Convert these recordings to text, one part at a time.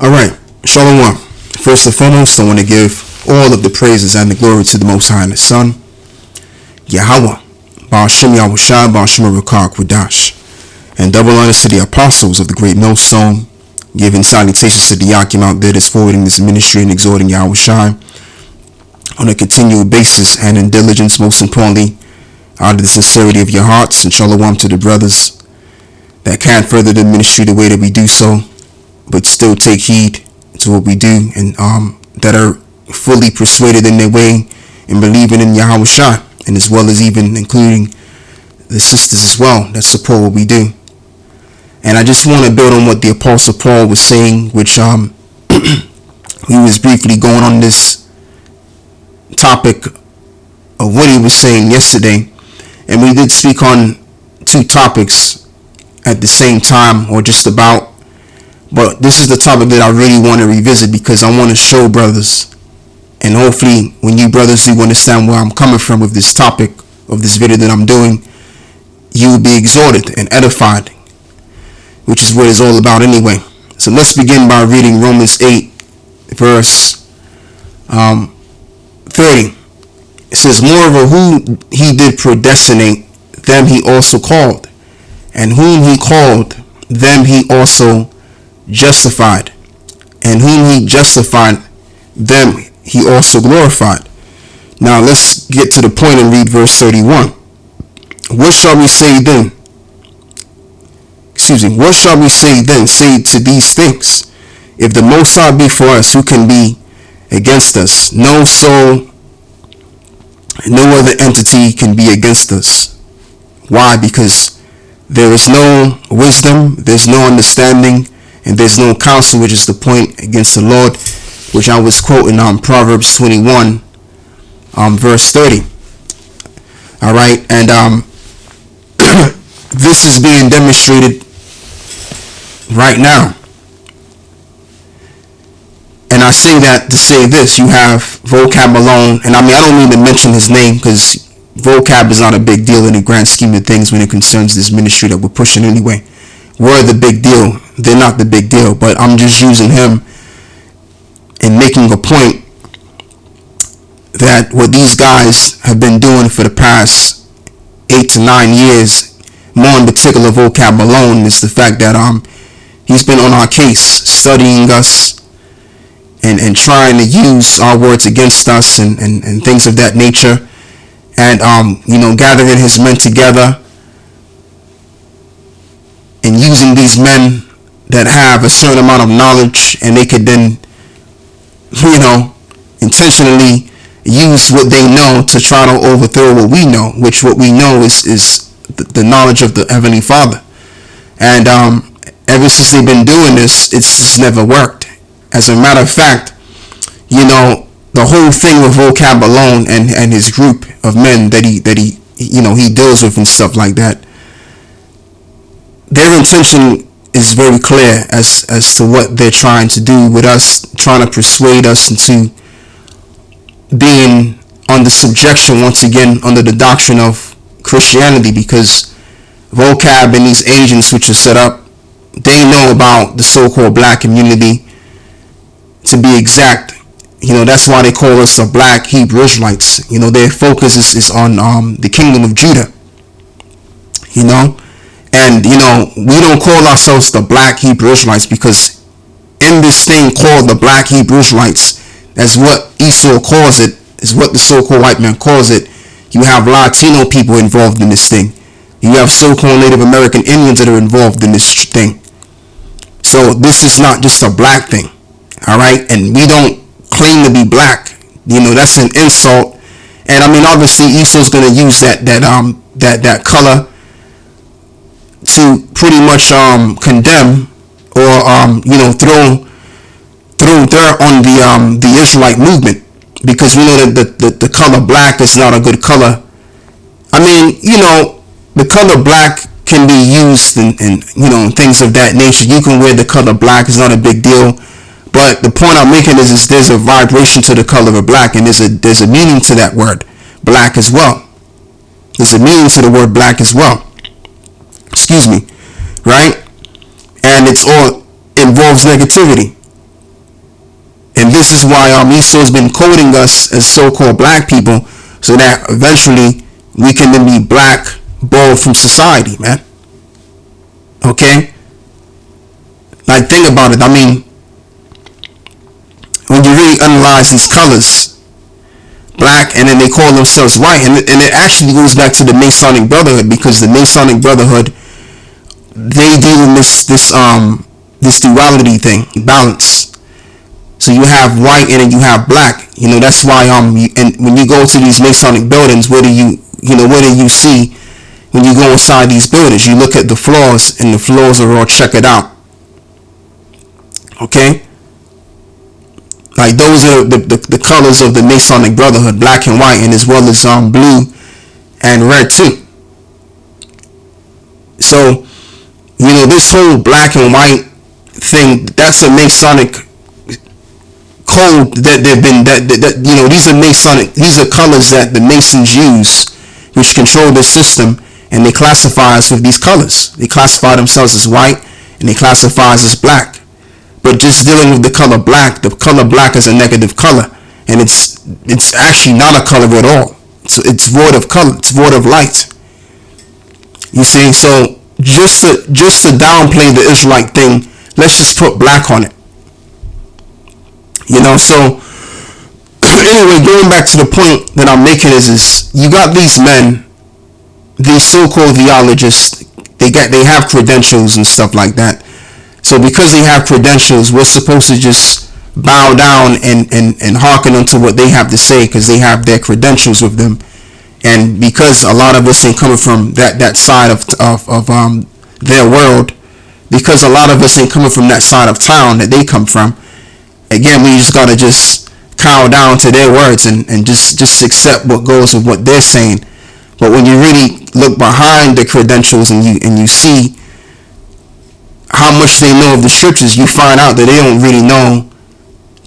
Alright, Shalom. First and foremost, I want to give all of the praises and the glory to the Most High and the Son, Yahweh, Ba'ashem Yahushua, Ba'ashem Rukah Qudash, and double honors to the apostles of the great millstone, giving salutations to the Yakim out there that's forwarding this ministry and exhorting Yahushua on a continual basis and in diligence, most importantly, out of the sincerity of your hearts, and Shalom to the brothers that can't further the ministry the way that we do so, but still take heed to what we do, and that are fully persuaded in their way and believing in Yahushua, and as well as even including the sisters as well that support what we do. And I just want to build on what the Apostle Paul was saying, which he was briefly going on this topic of what he was saying yesterday, and we did speak on two topics at the same time, or just about. But this is the topic that I really want to revisit, because I want to show brothers, and hopefully when you brothers do understand where I'm coming from with this topic of this video that I'm doing, you will be exhorted and edified, which is what it's all about anyway. So let's begin by reading Romans 8 verse 30. It says, moreover, who he did predestinate, them he also called, and whom he called, them he also justified, and whom he justified, them he also glorified. Now let's get to the point and read verse 31. What shall we say then? What shall we say then? Say to these things, if the Most High be for us, who can be against us? No soul, no other entity can be against us. Why? Because there is no wisdom, there's no understanding, and there's no counsel, which is the point, against the Lord, which I was quoting on Proverbs 21 verse 30. Alright, and this is being demonstrated right now. And I say that to say this: you have Vocab alone, and I don't mean to mention his name, because Vocab is not a big deal in the grand scheme of things when it concerns this ministry that we're pushing anyway. We're the big deal, they're not the big deal, but I'm just using him and making a point that what these guys have been doing for the past 8 to 9 years, more in particular Vocab alone, is the fact that he's been on our case, studying us and trying to use our words against us and things of that nature, and gathering his men together and using these men that have a certain amount of knowledge, and they could then intentionally use what they know to try to overthrow what we know, which what we know is the knowledge of the Heavenly Father. And ever since they've been doing this, it's just never worked. As a matter of fact, the whole thing with Vocab alone and his group of men that he deals with and stuff like that, their intention is very clear as to what they're trying to do with us, trying to persuade us into being under subjection once again under the doctrine of Christianity, because Vocab and these agents which are set up, they know about the so-called black community. To be exact, that's why they call us the Black Hebrew Israelites. Their focus is on the kingdom of Judah. And we don't call ourselves the Black Hebrew Israelites, because in this thing called the Black Hebrew Israelites, as what Esau calls it, is what the so-called white man calls it, you have Latino people involved in this thing. You have so-called Native American Indians that are involved in this thing. So this is not just a black thing, all right? And we don't claim to be black. That's an insult. And obviously Esau's going to use that color to pretty much condemn or throw dirt on the Israelite movement, because we know that the color black is not a good color. The color black can be used in things of that nature. You can wear the color black, it's not a big deal. But the point I'm making is there's a vibration to the color of black, and there's a meaning to that word black as well. There's a meaning to the word black as well. Excuse me, right? And it's all involves negativity. And this is why Esau's been coding us as so-called black people, so that eventually we can then be blackballed from society, man. Okay? Like, think about it. I mean, when you really analyze these colors, black, and then they call themselves white, and it actually goes back to the Masonic Brotherhood, because the Masonic Brotherhood, they deal in this duality thing, balance. So you have white and then you have black. You know, that's why and when you go to these Masonic buildings, what do you see when you go inside these buildings? You look at the floors, and the floors are all checkered out. Okay? Like, those are the colors of the Masonic Brotherhood, black and white, and as well as blue and red too. So, you know, this whole black and white thing, that's a Masonic code that you know, these are colors that the Masons use, which control the system, and they classify us with these colors. They classify themselves as white, and they classify us as black. But just dealing with the color black is a negative color, and it's actually not a color at all. It's void of color. It's void of light. You see, so just to downplay the Israelite thing, let's just put black on it. You know, so anyway, going back to the point that I'm making is you got these men, these so-called theologists, they have credentials and stuff like that. So because they have credentials, we're supposed to just bow down and hearken unto what they have to say, because they have their credentials with them. And because a lot of us ain't coming from that side of their world, because a lot of us ain't coming from that side of town that they come from, again, we just gotta just cow down to their words and just accept what goes with what they're saying. But when you really look behind the credentials and you see how much they know of the scriptures, you find out that they don't really know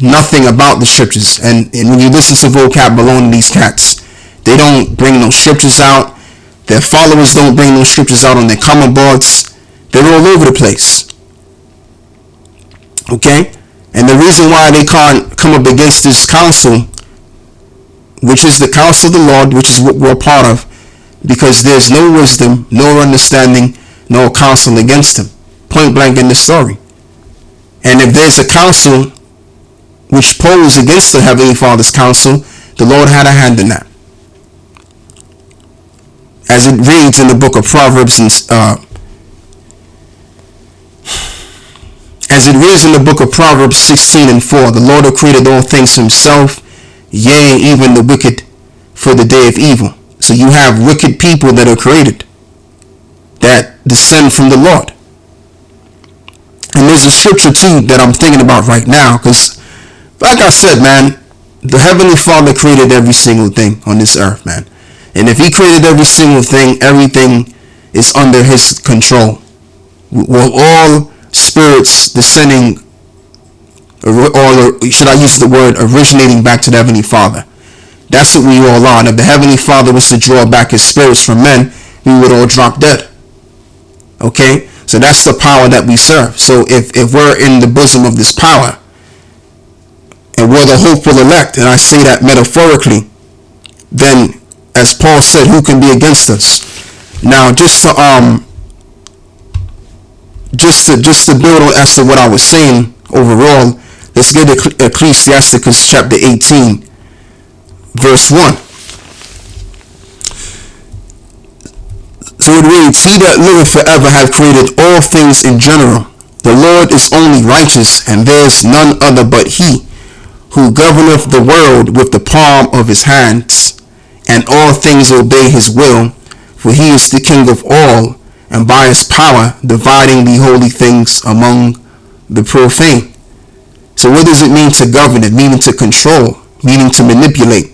nothing about the scriptures. And when you listen to vocab belonging to these cats, they don't bring no scriptures out. Their followers don't bring no scriptures out on their comment boards. They're all over the place. Okay? And the reason why they can't come up against this council, which is the council of the Lord, which is what we're a part of, because there's no wisdom, no understanding, no counsel against them. Point blank in the story. And if there's a council which pose against the Heavenly Father's counsel, the Lord had a hand in that. As it reads in the book of Proverbs, as it reads in the book of Proverbs 16:4, the Lord hath created all things himself, yea, even the wicked for the day of evil. So you have wicked people that are created, that descend from the Lord. And there's a scripture too that I'm thinking about right now, because like I said, man, the Heavenly Father created every single thing on this earth, man. And if he created every single thing, everything is under his control. We're all spirits descending, or should I use the word originating back to the Heavenly Father. That's what we all are. And if the Heavenly Father was to draw back his spirits from men, we would all drop dead. Okay? So that's the power that we serve. So if we're in the bosom of this power, and we're the hopeful elect, and I say that metaphorically, then, as Paul said, who can be against us? Now, just to build on as to what I was saying overall, let's get Ecclesiasticus chapter 18, verse 1. So it reads, he that liveth forever hath created all things in general. The Lord is only righteous, and there is none other but he, who governeth the world with the palm of his hands, and all things obey his will, for he is the king of all, and by his power dividing the holy things among the profane. So what does it mean to govern? It meaning to control, meaning to manipulate.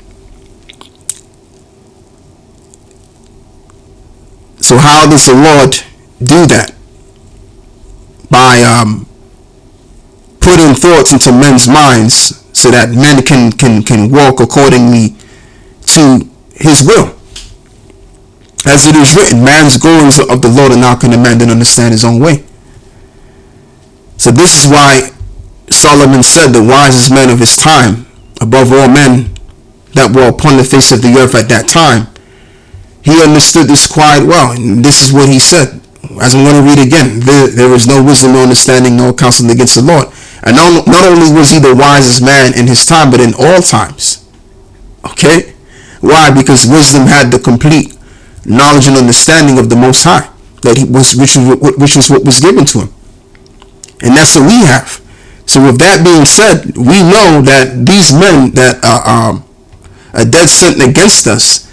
So how does the Lord do that? By putting thoughts into men's minds, so that men can walk accordingly to his will. As it is written, man's goings of the Lord are not going to man and understand his own way. So this is why Solomon said, the wisest man of his time, above all men that were upon the face of the earth at that time, he understood this quite well. And this is what he said, as I'm going to read again. There is no wisdom, no understanding, no counsel against the Lord. And not only was he the wisest man in his time, but in all times. Okay? Why? Because wisdom had the complete knowledge and understanding of the Most High, which was what was given to him. And that's what we have. So with that being said, we know that these men that are dead set against us,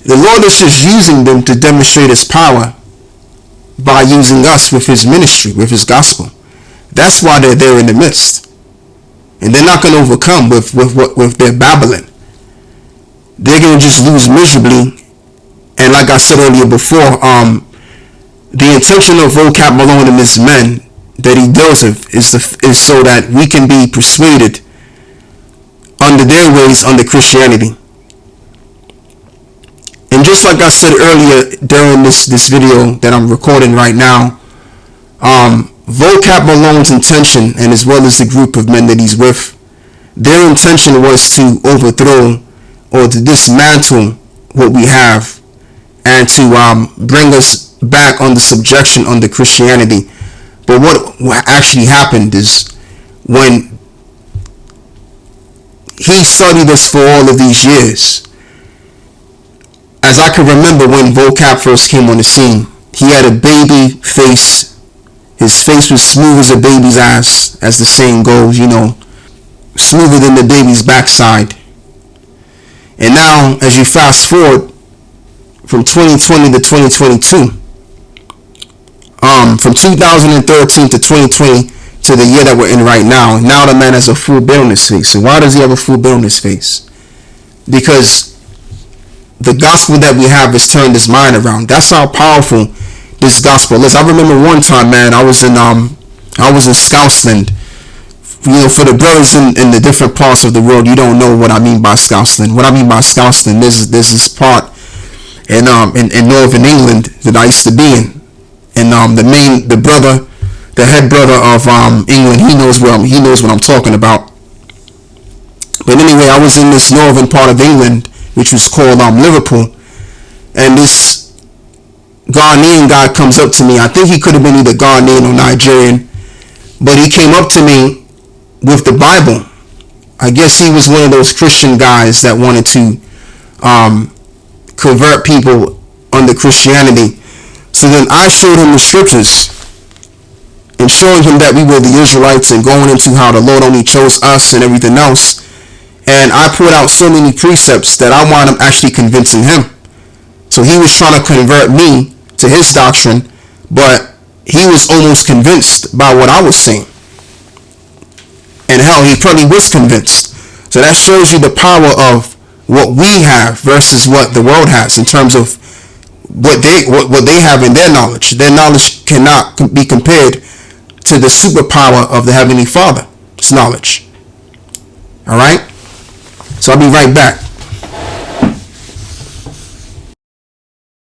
the Lord is just using them to demonstrate his power by using us with his ministry, with his gospel. That's why they're there in the midst. And they're not going to overcome with their babbling. They're going to just lose miserably. And like I said earlier before, the intention of Vocab Malone and his men that he deals with is so that we can be persuaded under their ways, under Christianity. And just like I said earlier during this video that I'm recording right now, Vocab Malone's intention, and as well as the group of men that he's with, their intention was to overthrow or to dismantle what we have and to bring us back under subjection under Christianity. But what actually happened is, when he studied us for all of these years, as I can remember when Vocab first came on the scene, he had a baby face. His face was smooth as a baby's ass, as the saying goes, smoother than the baby's backside. And now, as you fast forward from 2020 to 2022, from 2013 to 2020 to the year that we're in right now the man has a full beard on his face. So why does he have a full beard on his face? Because the gospel that we have has turned his mind around. That's how powerful this gospel is. I remember one time, man, I was in Scousland. For the brothers in the different parts of the world, you don't know what I mean by Scousland. What I mean by Scousland, there's this part in northern England that I used to be in. And the head brother of England, he knows what I'm talking about. But anyway, I was in this northern part of England, which was called Liverpool, and this Ghanaian guy comes up to me. I think he could have been either Ghanaian or Nigerian, but he came up to me with the Bible. I guess he was one of those Christian guys that wanted to convert people under Christianity. So then I showed him the scriptures and showing him that we were the Israelites and going into how the Lord only chose us and everything else. And I put out so many precepts that I wound up actually convincing him. So he was trying to convert me to his doctrine, but he was almost convinced by what I was saying. And hell, he probably was convinced. So that shows you the power of what we have versus what the world has in terms of what they have in their knowledge. Their knowledge cannot be compared to the superpower of the Heavenly Father's knowledge. All right? So I'll be right back.